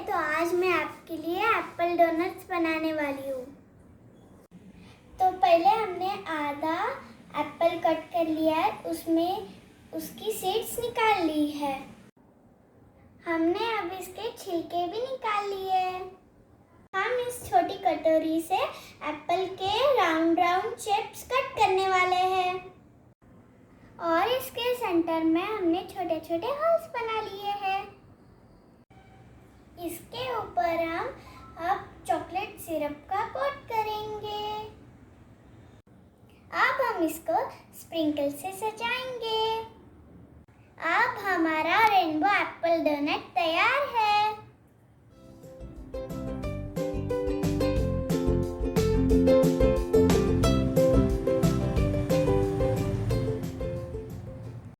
तो आज मैं आपके लिए एप्पल डोनट्स बनाने वाली हूँ। तो पहले हमने आधा एप्पल कट कर लिया है, उसमें उसकी सीड्स निकाल ली है। हमने अब इसके छिलके भी निकाल लिए। हम इस छोटी कटोरी से एप्पल के राउंड राउंड शेप्स कट करने वाले हैं और इसके सेंटर में हमने छोटे छोटे होल्स बना लिए हैं। इसके ऊपर हम अब चॉकलेट सिरप का कोट करेंगे। अब हम इसको स्प्रिंकल से सजाएंगे। अब हमारा रेनबो एप्पल डोनट तैयार है।